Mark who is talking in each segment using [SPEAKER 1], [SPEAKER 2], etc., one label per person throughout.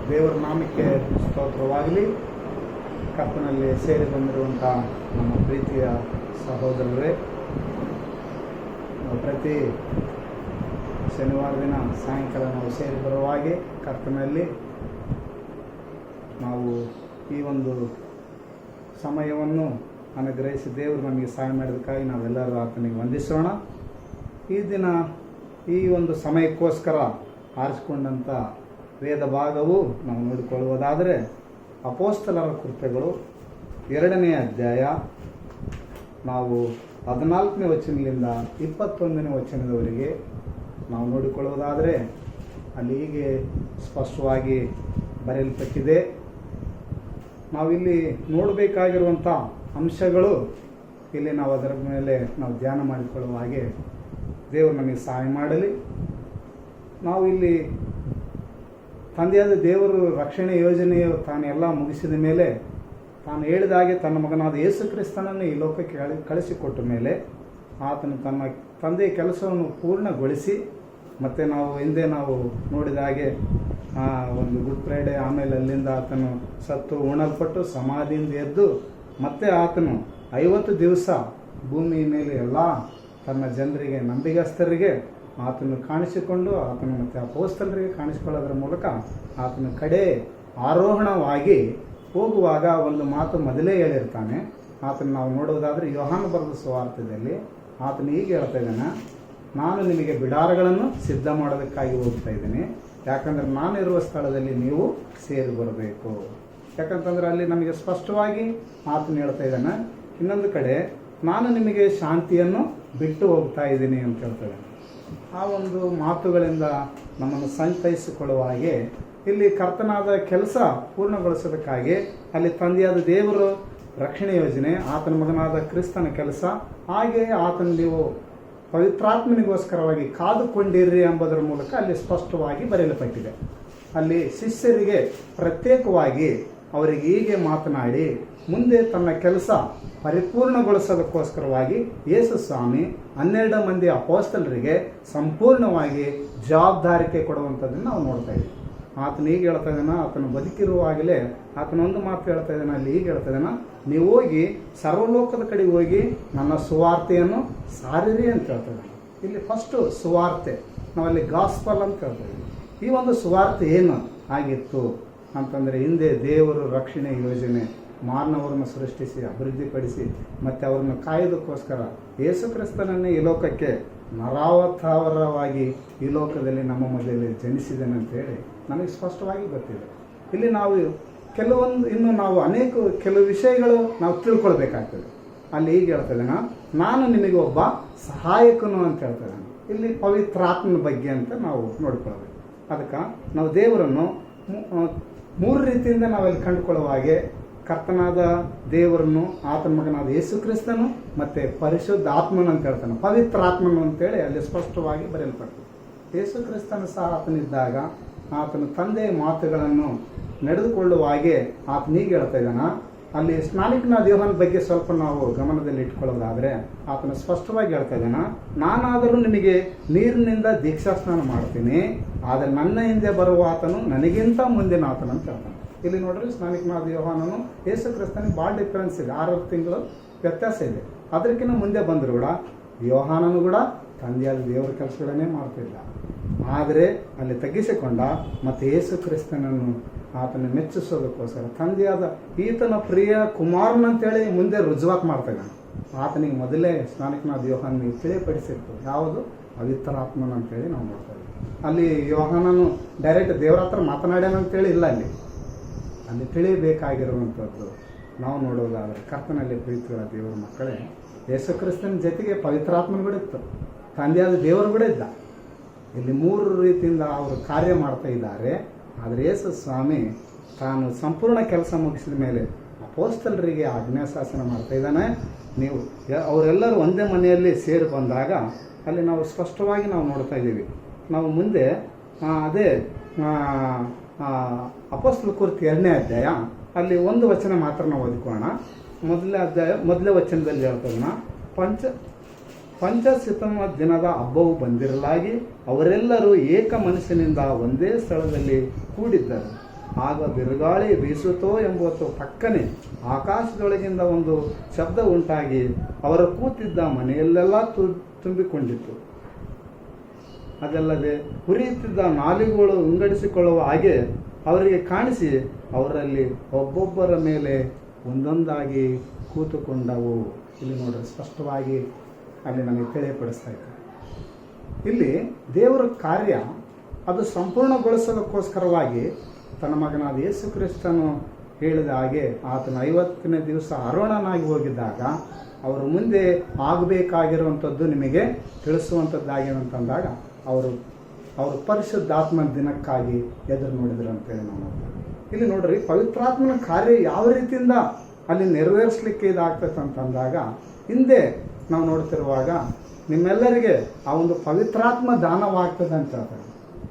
[SPEAKER 1] ದೇವರ ನಾಮಕ್ಕೆ ಸ್ತೋತ್ರವಾಗಲಿ. ಕರ್ತನಲ್ಲಿ ಸೇರಿ ಬಂದಿರುವಂಥ ನಮ್ಮ ಪ್ರೀತಿಯ ಸಹೋದರರೇ, ಪ್ರತಿ ಶನಿವಾರ ದಿನ ಸಾಯಂಕಾಲ ನಾವು ಸೇರಿ ಬರುವಾಗೆ ಕರ್ತನಲ್ಲಿ ನಾವು ಈ ಒಂದು ಸಮಯವನ್ನು ಅನುಗ್ರಹಿಸಿ ದೇವರು ನಮಗೆ ಸಹಾಯ ಮಾಡೋದಕ್ಕಾಗಿ ನಾವೆಲ್ಲರೂ ಆತನಿಗೆ ವಂದಿಸೋಣ. ಈ ದಿನ ಈ ಒಂದು ಸಮಯಕ್ಕೋಸ್ಕರ ಆರಿಸಿಕೊಂಡಂಥ ವೇದ ಭಾಗವು ನಾವು ನೋಡಿಕೊಳ್ಳುವುದಾದರೆ ಅಪೊಸ್ತಲರ ಕೃತ್ಯಗಳು 2ನೇ ಅಧ್ಯಾಯ, ನಾವು 14ನೇ ವಚನದಿಂದ 21ನೇ ವಚನದವರೆಗೆ ನಾವು ನೋಡಿಕೊಳ್ಳುವುದಾದರೆ ಅಲ್ಲಿ ಹೀಗೆ ಸ್ಪಷ್ಟವಾಗಿ ಬರೆಯಲ್ಪಟ್ಟಿದೆ. ನಾವಿಲ್ಲಿ ನೋಡಬೇಕಾಗಿರುವಂಥ ಅಂಶಗಳು ಇಲ್ಲಿ ನಾವು ಅದರ ಮೇಲೆ ನಾವು ಧ್ಯಾನ ಮಾಡಿಕೊಳ್ಳುವ ಹಾಗೆ ದೇವರು ನಮಗೆ ಸಹಾಯ ಮಾಡಲಿ. ನಾವು ಇಲ್ಲಿ ತಂದೆಯಾದ ದೇವರು ರಕ್ಷಣೆ ಯೋಜನೆಯು ತಾನೆಲ್ಲ ಮುಗಿಸಿದ ಮೇಲೆ ತಾನು ಹೇಳಿದ ಹಾಗೆ ತನ್ನ ಮಗನಾದ ಯೇಸು ಕ್ರಿಸ್ತನನ್ನು ಈ ಲೋಕಕ್ಕೆ ಕಳಿಸಿಕೊಟ್ಟ ಮೇಲೆ ಆತನು ತನ್ನ ತಂದೆಯ ಕೆಲಸವನ್ನು ಪೂರ್ಣಗೊಳಿಸಿ, ಮತ್ತು ನಾವು ಹಿಂದೆ ನಾವು ನೋಡಿದ ಹಾಗೆ ಒಂದು ಗುಡ್ ಫ್ರೈಡೆ, ಆಮೇಲೆ ಅಲ್ಲಿಂದ ಆತನು ಸತ್ತು ಉಣಲ್ಪಟ್ಟು ಸಮಾಧಿಯಿಂದ ಎದ್ದು ಮತ್ತೆ ಆತನು 50 ದಿವಸ ಭೂಮಿ ಮೇಲೆ ಎಲ್ಲ ತನ್ನ ಜನರಿಗೆ, ನಂಬಿಗಸ್ತರಿಗೆ ಆತನು ಕಾಣಿಸಿಕೊಂಡು ಆತನು ಮತ್ತು ಅಪೊಸ್ತಲರಿಗೆ ಕಾಣಿಸಿಕೊಳ್ಳೋದ್ರ ಮೂಲಕ ಆತನ ಕಡೆ ಆರೋಹಣವಾಗಿ ಹೋಗುವಾಗ ಒಂದು ಮಾತು ಮೊದಲೇ ಹೇಳಿರ್ತಾನೆ. ಆತನು ನಾವು ನೋಡೋದಾದರೆ ಯೋಹಾನ ಬರೆದ ಸುವಾರ್ತೆಯಲ್ಲಿ ಆತನು ಹೀಗೆ ಹೇಳ್ತಾ ಇದ್ದಾನೆ, ನಾನು ನಿಮಗೆ ಬಿಡಾರಗಳನ್ನು ಸಿದ್ಧ ಮಾಡೋದಕ್ಕಾಗಿ ಹೋಗ್ತಾ ಇದ್ದೀನಿ, ಯಾಕಂದರೆ ನಾನಿರುವ ಸ್ಥಳದಲ್ಲಿ ನೀವು ಸೇರಿ ಬರಬೇಕು. ಯಾಕಂತಂದರೆ ಅಲ್ಲಿ ನಮಗೆ ಸ್ಪಷ್ಟವಾಗಿ ಆತನು ಹೇಳ್ತಾ ಇದ್ದಾನೆ. ಇನ್ನೊಂದು ಕಡೆ ನಾನು ನಿಮಗೆ ಶಾಂತಿಯನ್ನು ಬಿಟ್ಟು ಹೋಗ್ತಾ ಇದ್ದೀನಿ ಅಂತ ಹೇಳ್ತಾ ಇದ್ದಾನೆ. ಆ ಒಂದು ಮಾತುಗಳಿಂದ ನಮ್ಮನ್ನು ಸಂತೈಸಿಕೊಳ್ಳುವ ಹಾಗೆ ಇಲ್ಲಿ ಕರ್ತನಾದ ಕೆಲಸ ಪೂರ್ಣಗೊಳಿಸೋದಕ್ಕಾಗಿ ಅಲ್ಲಿ ತಂದೆಯಾದ ದೇವರು ರಕ್ಷಣೆ ಯೋಜನೆ, ಆತನ ಮಗನಾದ ಕ್ರಿಸ್ತನ ಕೆಲಸ, ಹಾಗೆ ಆತನ ನೀವು ಪವಿತ್ರಾತ್ಮನಿಗೋಸ್ಕರವಾಗಿ ಕಾದುಕೊಂಡಿರ್ರಿ ಎಂಬುದರ ಮೂಲಕ ಅಲ್ಲಿ ಸ್ಪಷ್ಟವಾಗಿ ಬರೆಯಲ್ಪಟ್ಟಿದೆ. ಅಲ್ಲಿ ಶಿಷ್ಯರಿಗೆ ಪ್ರತ್ಯೇಕವಾಗಿ ಅವರಿಗೆ ಹೀಗೆ ಮಾತನಾಡಿ ಮುಂದೆ ತನ್ನ ಕೆಲಸ ಪರಿಪೂರ್ಣಗೊಳಿಸೋದಕ್ಕೋಸ್ಕರವಾಗಿ ಯೇಸು ಸ್ವಾಮಿ 12 ಮಂದಿ ಅಪೊಸ್ತಲರಿಗೆ ಸಂಪೂರ್ಣವಾಗಿ ಜವಾಬ್ದಾರಿಕೆ ಕೊಡುವಂಥದ್ದನ್ನು ನಾವು ನೋಡ್ತಾ ಇದ್ದೀವಿ. ಆತನು ಹೀಗೆ ಹೇಳ್ತಾ ಇದ್ದಾನೆ, ಆತನು ಬದುಕಿರುವಾಗಲೇ ಆತನೊಂದು ಮಾತು ಹೇಳ್ತಾ ಇದ್ದಾನೆ. ಅಲ್ಲಿ ಹೀಗೆ ಹೇಳ್ತಾ ಇದ್ದಾನೆ, ನೀವು ಹೋಗಿ ಸರ್ವಲೋಕದ ಕಡೆಗೆ ಹೋಗಿ ನನ್ನ ಸುವಾರ್ತೆಯನ್ನು ಸಾರಿರಿ ಅಂತ ಹೇಳ್ತಾ ಇದ್ದಾನೆ. ಇಲ್ಲಿ ಫಸ್ಟು ಸುವಾರ್ತೆ, ನಾವಲ್ಲಿ ಗಾಸ್ಪಲ್ ಅಂತ ಹೇಳ್ತಾ ಇದ್ದೀವಿ. ಈ ಒಂದು ಸುವಾರ್ತೆ ಏನು ಆಗಿತ್ತು ಅಂತಂದರೆ, ಹಿಂದೆ ದೇವರು ರಕ್ಷಣೆ ಯೋಜನೆ ಮಾನವರನ್ನು ಸೃಷ್ಟಿಸಿ ಅಭಿವೃದ್ಧಿಪಡಿಸಿ ಮತ್ತು ಅವರನ್ನು ಕಾಯೋದಕ್ಕೋಸ್ಕರ ಯೇಸು ಕ್ರಿಸ್ತನನ್ನೇ ಈ ಲೋಕಕ್ಕೆ ನರಾವತಾರವಾಗಿ ಈ ಲೋಕದಲ್ಲಿ ನಮ್ಮ ಮಧ್ಯದಲ್ಲಿ ಜನಿಸಿದನು ಅಂತೇಳಿ ನಮಗೆ ಸ್ಪಷ್ಟವಾಗಿ ಗೊತ್ತಿದೆ. ಇಲ್ಲಿ ನಾವು ಇನ್ನೂ ನಾವು ಕೆಲವು ವಿಷಯಗಳು ನಾವು ತಿಳ್ಕೊಳ್ಬೇಕಾಗ್ತದೆ. ಅಲ್ಲಿ ಹೀಗೆ ಹೇಳ್ತಿದ್ದಾನೆ, ನಾನು ನಿಮಗೆ ಒಬ್ಬ ಸಹಾಯಕನು ಅಂತ ಹೇಳ್ತಿದ್ದಾನೆ. ಇಲ್ಲಿ ಪವಿತ್ರಾತ್ಮನ ಬಗ್ಗೆ ಅಂತ ನಾವು ನೋಡ್ಕೊಳ್ಬೇಕು. ಅದಕ್ಕೆ ನಾವು ದೇವರನ್ನು 3 ರೀತಿಯಿಂದ ನಾವಲ್ಲಿ ಕಂಡುಕೊಳ್ಳುವ ಹಾಗೆ ಕರ್ತನಾದ ದೇವರನ್ನು, ಆತನ ಮಗನಾದ ಯೇಸು ಕ್ರಿಸ್ತನು ಮತ್ತು ಪರಿಶುದ್ಧ ಆತ್ಮನು ಅಂತ ಹೇಳ್ತಾನೆ, ಪವಿತ್ರಾತ್ಮನು ಅಂತೇಳಿ ಅಲ್ಲಿ ಸ್ಪಷ್ಟವಾಗಿ ಬರೆಯಲ್ಪಡ್ತದೆ. ಯೇಸು ಕ್ರಿಸ್ತನು ಸಹ ಆತನಿದ್ದಾಗ ಆತನ ತಂದೆಯ ಮಾತುಗಳನ್ನು ನಡೆದುಕೊಳ್ಳುವ ಹಾಗೆ ಆತನೀಗೆ ಹೇಳ್ತಾ ಇದ್ದಾನೆ. ಅಲ್ಲಿ ಸ್ನಾನಿಕನಾದ ಯೋಹಾನ ಬಗ್ಗೆ ಸ್ವಲ್ಪ ನಾವು ಗಮನದಲ್ಲಿ ಇಟ್ಕೊಳ್ಳೋದಾದರೆ ಆತನು ಸ್ಪಷ್ಟವಾಗಿ ಹೇಳ್ತಾ ಇದ್ದಾನೆ, ನಾನಾದರೂ ನಿಮಗೆ ನೀರಿನಿಂದ ದೀಕ್ಷಾ ಸ್ನಾನ ಮಾಡ್ತೀನಿ, ಆದರೆ ನನ್ನ ಹಿಂದೆ ಬರುವ ಆತನು ನನಗಿಂತ ಮುಂದಿನ ಆತನು ಅಂತ ಹೇಳ್ತಾನೆ. ಇಲ್ಲಿ ನೋಡ್ರಿ, ಸ್ನಾನಿಕನಾದ ಯೋಹಾನನು ಯೇಸು ಕ್ರಿಸ್ತನಿಗೆ ಭಾಳ ಡಿಫ್ರೆನ್ಸ್ ಇದೆ, 6 ತಿಂಗಳು ವ್ಯತ್ಯಾಸ ಇದೆ. ಅದಕ್ಕಿಂತ ಮುಂದೆ ಬಂದರೂ ಕೂಡ ಯೋಹಾನನು ಕೂಡ ತಂದೆಯಾದ ದೇವರ ಕೆಲಸಗಳನ್ನೇ ಮಾಡ್ತಿದ್ದ, ಆದರೆ ಅಲ್ಲಿ ತಗ್ಗಿಸಿಕೊಂಡ ಮತ್ತು ಯೇಸು ಕ್ರಿಸ್ತನನ್ನು ಆತನ ಮೆಚ್ಚಿಸೋದಕ್ಕೋಸ್ಕರ ತಂದೆಯಾದ ಈತನ ಪ್ರಿಯ ಕುಮಾರನಂತೇಳಿ ಮುಂದೆ ರುಜುವಾತ್ ಮಾಡ್ತಾ ಇದ್ದಾನೆ. ಆತನಿಗೆ ಮೊದಲೇ ಸ್ನಾನಿಕನಾದ ಯೋಹಾನನಿಗೆ ತಿಳಿಯಪಡಿಸಿತ್ತು ಯಾವುದು ಪವಿತ್ರಾತ್ಮನ ಅಂತೇಳಿ ನಾವು ನೋಡ್ತಾ ಇದ್ದೀವಿ. ಅಲ್ಲಿ ಯೋಹಾನನು ಡೈರೆಕ್ಟ್ ದೇವರ ಹತ್ರ ಮಾತನಾಡ್ಯಾನಂತೇಳಿ ಇಲ್ಲ, ಅಲ್ಲಿ ತಿಳಿಯಬೇಕಾಗಿರುವಂಥದ್ದು ನಾವು ನೋಡೋದಾದರೆ ಕರ್ತನಲ್ಲಿ ಪ್ರೀತಿಗಳ ದೇವರ ಮಕ್ಕಳೇ, ಯೇಸು ಕ್ರಿಸ್ತನ ಜೊತೆಗೆ ಪವಿತ್ರಾತ್ಮನ ಕೂಡ ಇತ್ತು, ತಂದೆಯಾದ ದೇವರು ಕೂಡ ಇದ್ದ. ಇಲ್ಲಿ 3 ರೀತಿಯಿಂದ ಅವರು ಕಾರ್ಯ ಮಾಡ್ತಾ ಇದ್ದಾರೆ. ಆದರೆ ಯೇಸು ಸ್ವಾಮಿ ತಾನು ಸಂಪೂರ್ಣ ಕೆಲಸ ಮುಗಿಸಿದ ಮೇಲೆ ಅಪೊಸ್ತಲರಿಗೆ ಆಜ್ಞಾಶಾಸನ ಮಾಡ್ತಾ ಇದ್ದಾನೆ. ನೀವು ಅವರೆಲ್ಲರೂ ಒಂದೇ ಮನೆಯಲ್ಲಿ ಸೇರಿ ಬಂದಾಗ ಅಲ್ಲಿ ನಾವು ಸ್ಪಷ್ಟವಾಗಿ ನಾವು ನೋಡ್ತಾ ಇದ್ದೀವಿ. ನಾವು ಮುಂದೆ ಅದೇ ಅಪೊಸ್ತಲ ಕೃತ್ಯ 2ನೇ ಅಧ್ಯಾಯ ಅಲ್ಲಿ ಒಂದು ವಚನ ಮಾತ್ರ ನಾವು ಓದಿಕೊಳ್ಳೋಣ. ಮೊದಲನೇ ವಚನದಲ್ಲಿ ಹೇಳ್ತದನ್ನ, ಪಂಚಶತಮ ದಿನದ ಹಬ್ಬವು ಬಂದಿರಲಾಗಿ ಅವರೆಲ್ಲರೂ ಏಕ ಮನಸ್ಸಿನಿಂದ ಒಂದೇ ಸ್ಥಳದಲ್ಲಿ ಕೂಡಿದ್ದರು. ಆಗ ಬಿರುಗಾಳಿ ಬೀಸುತ್ತೋ ಎಂಬುವತ್ತು ಪಕ್ಕನೆ ಆಕಾಶದೊಳಗಿಂದ ಒಂದು ಶಬ್ದ ಉಂಟಾಗಿ ಅವರು ಕೂತಿದ್ದ ಮನೆಯಲ್ಲೆಲ್ಲ ತುಂಬಿಕೊಂಡಿತ್ತು. ಅದಲ್ಲದೆ ಹುರಿಯುತ್ತಿದ್ದ ನಾಲಿಗೆಗಳು ವಿಂಗಡಿಸಿಕೊಳ್ಳುವ ಹಾಗೆ ಅವರಿಗೆ ಕಾಣಿಸಿ ಅವರಲ್ಲಿ ಒಬ್ಬೊಬ್ಬರ ಮೇಲೆ ಒಂದೊಂದಾಗಿ ಕೂತುಕೊಂಡವು. ಇಲ್ಲಿ ನೋಡ್ರಿ, ಸ್ಪಷ್ಟವಾಗಿ ಅಲ್ಲಿ ನಮಗೆ ತಿಳಿಯಪಡಿಸ್ತಾ ಇದ್ದಾರೆ. ಇಲ್ಲಿ ದೇವರ ಕಾರ್ಯ ಅದು ಸಂಪೂರ್ಣಗೊಳಿಸೋದಕ್ಕೋಸ್ಕರವಾಗಿ ತನ್ನ ಮಗನಾದ ಯೇಸು ಕ್ರಿಸ್ತನು ಹೇಳಿದ ಹಾಗೆ ಆತನ 50ನೇ ದಿವಸ ಅರೋಣನಾಗಿ ಹೋಗಿದ್ದಾಗ ಅವರ ಮುಂದೆ ಆಗಬೇಕಾಗಿರುವಂಥದ್ದು ನಿಮಗೆ ತಿಳಿಸುವಂಥದ್ದಾಗಿರುವಂತಂದಾಗ ಅವರು ಪರಿಶುದ್ಧಾತ್ಮನ ದಿನಕ್ಕಾಗಿ ಎದುರು ನೋಡಿದ್ರು ಅಂತೇಳಿ ನಾವು ನೋಡ್ತೀವಿ. ಇಲ್ಲಿ ನೋಡ್ರಿ, ಪವಿತ್ರಾತ್ಮನ ಕಾರ್ಯ ಯಾವ ರೀತಿಯಿಂದ ಅಲ್ಲಿ ನೆರವೇರಿಸಲಿಕ್ಕೆ ಇದಾಗ್ತದೆ ಅಂತಂದಾಗ ಹಿಂದೆ ನಾವು ನೋಡ್ತಿರುವಾಗ ನಿಮ್ಮೆಲ್ಲರಿಗೆ ಆ ಒಂದು ಪವಿತ್ರಾತ್ಮ ದಾನವಾಗ್ತದೆ ಅಂತ ಹೇಳ್ತಾರೆ.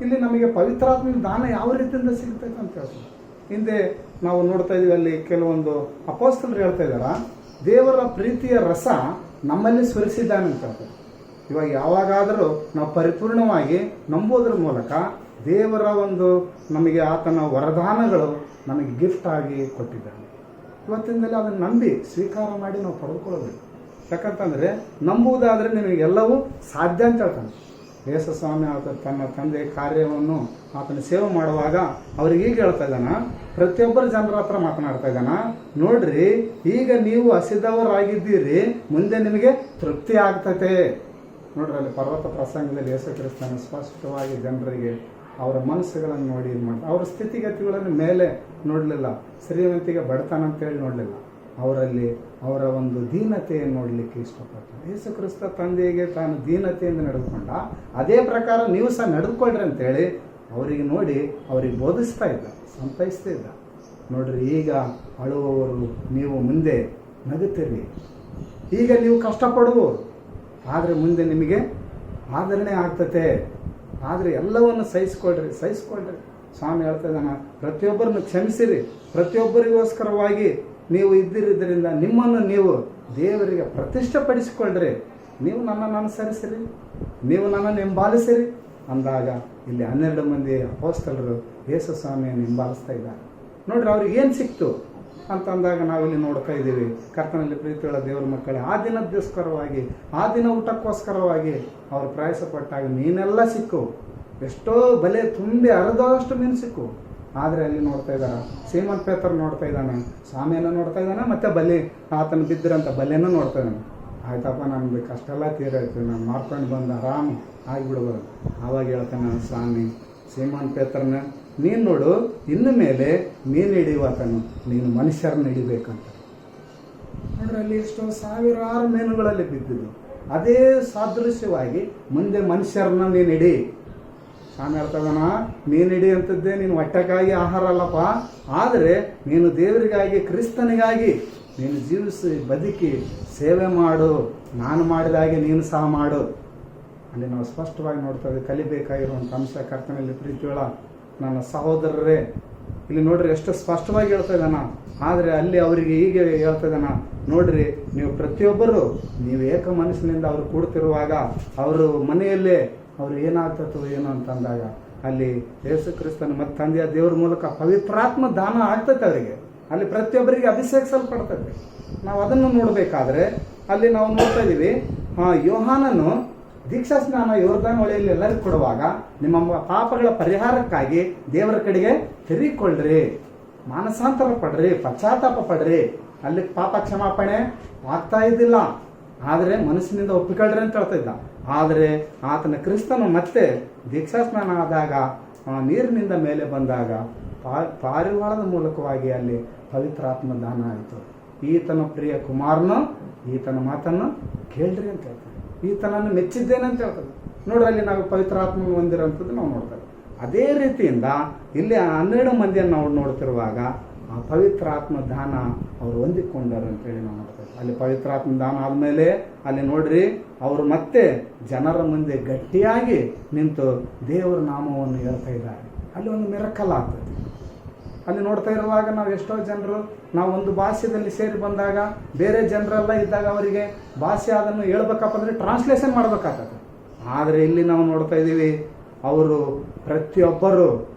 [SPEAKER 1] ಇಲ್ಲಿ ನಮಗೆ ಪವಿತ್ರಾತ್ಮನ ದಾನ ಯಾವ ರೀತಿಯಿಂದ ಸಿಗ್ತದೆ ಅಂತ ಹೇಳ್ತಾರೆ. ಹಿಂದೆ ನಾವು ನೋಡ್ತಾ ಇದೀವಿ, ಅಲ್ಲಿ ಕೆಲವೊಂದು ಅಪೊಸ್ತಲರು ಹೇಳ್ತಾ ಇದ್ದಾರ, ದೇವರ ಪ್ರೀತಿಯ ರಸ ನಮ್ಮಲ್ಲಿ ಸುರಿಸಿದ್ದಾನೆ ಅಂತ ಹೇಳ್ತಾರೆ. ಇವಾಗ ಯಾವಾಗಾದರೂ ನಾವು ಪರಿಪೂರ್ಣವಾಗಿ ನಂಬೋದ್ರ ಮೂಲಕ ದೇವರ ಒಂದು ನಮಗೆ ಆತನ ವರದಾನಗಳು ನಮಗೆ ಗಿಫ್ಟ್ ಆಗಿ ಕೊಟ್ಟಿದ್ದಾನೆ. ಇವತ್ತಿಂದಲೇ ಅದನ್ನು ನಂಬಿ ಸ್ವೀಕಾರ ಮಾಡಿ ನಾವು ಪಡೆದುಕೊಳ್ಳಬೇಕು. ಯಾಕಂತಂದರೆ ನಂಬುವುದಾದರೆ ನಿಮಗೆಲ್ಲವೂ ಸಾಧ್ಯ ಅಂತ ಹೇಳ್ತಾನೆ. ಯೇಸು ಸ್ವಾಮಿ ಆತ ತನ್ನ ತಂದೆ ಕಾರ್ಯವನ್ನು ಆತನ ಸೇವೆ ಮಾಡುವಾಗ ಅವ್ರಿಗೆ ಈಗ ಹೇಳ್ತಾ ಇದ್ದಾನ, ಪ್ರತಿಯೊಬ್ಬರ ಜನರ ಹತ್ರ ಮಾತನಾಡ್ತಾ ಇದ್ದಾನ, ನೋಡ್ರಿ ಈಗ ನೀವು ಹಸಿದವರಾಗಿದ್ದೀರಿ, ಮುಂದೆ ನಿಮಗೆ ತೃಪ್ತಿ ಆಗ್ತತೆ. ನೋಡ್ರಿ, ಅಲ್ಲಿ ಪರ್ವತ ಪ್ರಸಂಗದಲ್ಲಿ ಯೇಸು ಕ್ರಿಸ್ತನ ಸ್ಪಷ್ಟವಾಗಿ ಜನರಿಗೆ ಅವರ ಮನಸ್ಸುಗಳನ್ನು ನೋಡಿ ಇದು ಮಾಡ್ತಾರೆ. ಅವರ ಸ್ಥಿತಿಗತಿಗಳನ್ನು ಮೇಲೆ ನೋಡಲಿಲ್ಲ, ಶ್ರೀಮಂತಿಗೆ ಬಡತನ ಅಂತೇಳಿ ನೋಡಲಿಲ್ಲ, ಅವರಲ್ಲಿ ಅವರ ಒಂದು ದೀನತೆಯನ್ನು ನೋಡಲಿಕ್ಕೆ ಇಷ್ಟಪಡ್ತಾರೆ. ಯೇಸು ಕ್ರಿಸ್ತ ತಂದೆಗೆ ತಾನು ದೀನತೆಯಿಂದ ನಡೆದುಕೊಂಡ ಅದೇ ಪ್ರಕಾರ ನೀವು ಸಹ ನಡೆದುಕೊಳ್ಳ್ರಿ ಅಂತೇಳಿ ಅವರಿಗೆ ನೋಡಿ ಅವರಿಗೆ ಬೋಧಿಸ್ತಾ ಇದ್ದ, ಸಂತೈಸ್ತಾ ಇದ್ದ. ನೋಡ್ರಿ, ಈಗ ಅಳುವವರು ನೀವು ಮುಂದೆ ನಗುತ್ತೀರಿ, ಈಗ ನೀವು ಕಷ್ಟಪಡುವವರು ಆದರೆ ಮುಂದೆ ನಿಮಗೆ ಆದರಣೆ ಆಗ್ತತೆ. ಆದರೆ ಎಲ್ಲವನ್ನು ಸಹಿಸ್ಕೊಳ್ರಿ. ಸ್ವಾಮಿ ಹೇಳ್ತಾ ಇದ್ದಾನ, ಪ್ರತಿಯೊಬ್ಬರನ್ನು ಕ್ಷಮಿಸಿರಿ, ಪ್ರತಿಯೊಬ್ಬರಿಗೋಸ್ಕರವಾಗಿ ನೀವು ಇದ್ದಿದ್ದರಿಂದ ನಿಮ್ಮನ್ನು ನೀವು ದೇವರಿಗೆ ಪ್ರತಿಷ್ಠೆಪಡಿಸಿಕೊಳ್ಳ್ರಿ, ನೀವು ನನ್ನನ್ನು ಅನುಸರಿಸಿರಿ, ನೀವು ನನ್ನನ್ನು ಹಿಂಬಾಲಿಸಿರಿ ಅಂದಾಗ ಇಲ್ಲಿ 12 ಮಂದಿ ಅಪೊಸ್ತಲರು ಯೇಸು ಸ್ವಾಮಿಯನ್ನು ಹಿಂಬಾಲಿಸ್ತಾ ಇದ್ದಾರೆ. ನೋಡ್ರಿ, ಅವ್ರಿಗೆ ಏನು ಸಿಕ್ತು ಅಂತಂದಾಗ ನಾವಿಲ್ಲಿ ನೋಡ್ತಾ ಇದ್ದೀವಿ. ಕರ್ತನಲ್ಲಿ ಪ್ರೀತಿಯುಳ್ಳ ದೇವರ ಮಕ್ಕಳೇ, ಆ ದಿನದೋಸ್ಕರವಾಗಿ, ಆ ದಿನ ಊಟಕ್ಕೋಸ್ಕರವಾಗಿ ಅವರು ಪ್ರಯಾಸ ಪಟ್ಟಾಗ ಮೀನೆಲ್ಲ ಸಿಕ್ಕು, ಎಷ್ಟೋ ಬಲೆ ತುಂಬಿ ಅರ್ಧದಷ್ಟು ಮೀನು ಸಿಕ್ಕು. ಆದರೆ ಅಲ್ಲಿ ನೋಡ್ತಾ ಇದ್ದಾರ, ಸೀಮನ್ ಪೇತರ್ ನೋಡ್ತಾ ಇದ್ದಾನೆ, ಸ್ವಾಮಿಯನ್ನು ನೋಡ್ತಾ ಇದ್ದಾನೆ, ಮತ್ತೆ ಬಲಿ ಆತನ ಬಿದ್ದಿರಂತ ಬಲೆಯನ್ನು ನೋಡ್ತಾ ಇದ್ದಾನೆ. ಆಯ್ತಪ್ಪ, ನನಗೆ ಕಷ್ಟೆಲ್ಲ ತೀರಾಯ್ತು, ನಾನು ಮಾರ್ಕೊಂಡು ಬಂದು ಆರಾಮ್ ಆಗಿಬಿಡ್ಬೋದು. ಆವಾಗ ಹೇಳ್ತಾನೆ ಸ್ವಾಮಿ ಸೀಮನ್ ಪೇತ್ರನ, ನೀನು ನೋಡು, ಇನ್ನು ಮೇಲೆ ಮೀನು ಹಿಡಿಯುವಾತನು, ನೀನು ಮನುಷ್ಯರನ್ನ ಹಿಡಿಬೇಕಂತ. ನೋಡ್ರಿ, ಅಲ್ಲಿ ಎಷ್ಟೋ ಸಾವಿರಾರು ಮೀನುಗಳಲ್ಲಿ ಬಿದ್ದಿದ್ದು. ಅದೇ ಸಾದೃಶ್ಯವಾಗಿ ಮುಂದೆ ಮನುಷ್ಯರನ್ನ ನೀನು ಹಿಡಿ. ಸ್ವಾಮಿ ಹೇಳ್ತದನ, ಮೀನು ಹಿಡಿಯುವಂಥದ್ದೇ ನೀನು ಹೊಟ್ಟೆಗಾಗಿ ಆಹಾರ ಅಲ್ಲಪ್ಪ, ಆದರೆ ನೀನು ದೇವರಿಗಾಗಿ, ಕ್ರಿಸ್ತನಿಗಾಗಿ ನೀನು ಜೀವಿಸಿ ಬದುಕಿ ಸೇವೆ ಮಾಡು, ನಾನು ಮಾಡಿದ ಹಾಗೆ ನೀನು ಸಹ ಮಾಡು. ಅಲ್ಲಿ ನಾವು ಸ್ಪಷ್ಟವಾಗಿ ನೋಡ್ತಾ ಇದ್ದೀವಿ ಕಲಿಬೇಕಾಗಿರುವಂಥ ಅಂಶ. ಕರ್ತನಲ್ಲಿ ಪ್ರೀತಿಯೊಳ ನನ್ನ ಸಹೋದರರೇ, ಇಲ್ಲಿ ನೋಡ್ರಿ ಎಷ್ಟು ಸ್ಪಷ್ಟವಾಗಿ ಹೇಳ್ತಾ ಇದ್ದಾನ. ಆದರೆ ಅಲ್ಲಿ ಅವರಿಗೆ ಹೀಗೆ ಹೇಳ್ತಾ ಇದ್ದಾನ, ನೋಡ್ರಿ, ನೀವು ಪ್ರತಿಯೊಬ್ಬರು ನೀವು ಏಕ ಮನಸ್ಸಿನಿಂದ ಅವರು ಕೂಡ್ತಿರುವಾಗ ಅವರು ಮನೆಯಲ್ಲೇ ಅವರು ಏನಾಗ್ತದೋ ಏನೋ ಅಂತಂದಾಗ ಅಲ್ಲಿ ಯೇಸು ಕ್ರಿಸ್ತನ ಮತ್ತು ತಂದೆಯ ದೇವರ ಮೂಲಕ ಪವಿತ್ರಾತ್ಮ ದಾನ ಆಗ್ತೈತೆ ಅವರಿಗೆ. ಅಲ್ಲಿ ಪ್ರತಿಯೊಬ್ಬರಿಗೆ ಅಭಿಷೇಕಿಸಲ್ಪಡ್ತೈತೆ. ನಾವು ಅದನ್ನು ನೋಡಬೇಕಾದ್ರೆ ಅಲ್ಲಿ ನಾವು ನೋಡ್ತಾ ಇದ್ದೀವಿ, ಯೋಹಾನನು ದೀಕ್ಷಾ ಸ್ನಾನ ಯೋರ್ದಾನ್ ಹೊಳೆಯಲ್ಲಿ ಎಲ್ಲರಿಗೂ ಕೊಡುವಾಗ ನಿಮ್ಮ ಪಾಪಗಳ ಪರಿಹಾರಕ್ಕಾಗಿ ದೇವರ ಕಡೆಗೆ ತಿರುಗಿಕೊಳ್ಳ್ರಿ, ಮಾನಸಾಂತರ ಪಡ್ರಿ, ಪಶ್ಚಾತ್ತಾಪ ಪಡ್ರಿ. ಅಲ್ಲಿ ಪಾಪ ಕ್ಷಮಾಪಣೆ ಆಗ್ತಾ ಇದ್ದಿಲ್ಲ, ಆದರೆ ಮನಸ್ಸಿನಿಂದ ಒಪ್ಪಿಕೊಳ್ಳ್ರಿ ಅಂತ ಹೇಳ್ತಾ ಇದ್ದ. ಆದರೆ ಆತನ ಕ್ರಿಸ್ತನು ಮತ್ತೆ ದೀಕ್ಷಾ ಸ್ನಾನ ಆದಾಗ ನೀರಿನಿಂದ ಮೇಲೆ ಬಂದಾಗ ಪಾರಿವಾಳದ ಮೂಲಕವಾಗಿ ಅಲ್ಲಿ ಪವಿತ್ರಾತ್ಮ ದಾನ ಆಯಿತು. ಈತನ ಪ್ರಿಯ ಕುಮಾರನು ಈತನ ಮಾತನ್ನು ಕೇಳ್ರಿ ಅಂತ ಹೇಳ್ತಾನೆ, ಈತನನ್ನು ಮೆಚ್ಚಿದ್ದೇನೆ ಅಂತ ಹೇಳ್ತಾರೆ. ನೋಡ್ರಿ, ಅಲ್ಲಿ ನಾವು ಪವಿತ್ರಾತ್ಮ ಹೊಂದಿರೋಂಥದ್ದು ನಾವು ನೋಡ್ತೇವೆ. ಅದೇ ರೀತಿಯಿಂದ ಇಲ್ಲಿ 12 ಮಂದಿಯನ್ನು ನಾವು ನೋಡ್ತಿರುವಾಗ ಆ ಪವಿತ್ರಾತ್ಮ ದಾನ ಅವರು ಹೊಂದಿಕೊಂಡರು ಅಂತೇಳಿ ನಾವು ನೋಡ್ತೇವೆ. ಅಲ್ಲಿ ಪವಿತ್ರಾತ್ಮ ದಾನ ಆದಮೇಲೆ ಅಲ್ಲಿ ನೋಡ್ರಿ, ಅವರು ಮತ್ತೆ ಜನರ ಮುಂದೆ ಗಟ್ಟಿಯಾಗಿ ನಿಂತು ದೇವರ ನಾಮವನ್ನು ಹೇಳ್ತಾ ಇದ್ದಾರೆ. ಅಲ್ಲಿ ಒಂದು ಮಿರಕಲ್ ಆಗ್ತದೆ. ಅಲ್ಲಿ ನೋಡ್ತಾ ಇರುವಾಗ ನಾವು ಎಷ್ಟೋ ಜನರು ನಾವು ಒಂದು ಭಾಷೆಯಲ್ಲಿ ಸೇರಿ ಬಂದಾಗ ಬೇರೆ ಜನರೆಲ್ಲ ಇದ್ದಾಗ ಅವರಿಗೆ ಭಾಷೆ ಅದನ್ನು ಹೇಳ್ಬೇಕಪ್ಪ ಅಂದರೆ ಟ್ರಾನ್ಸ್ಲೇಷನ್ ಮಾಡ್ಬೇಕಾಗ್ತದೆ. ಆದರೆ ಇಲ್ಲಿ ನಾವು ನೋಡ್ತಾ ಇದ್ದೀವಿ, ಅವರು ಪ್ರತಿಯೊಬ್ಬರು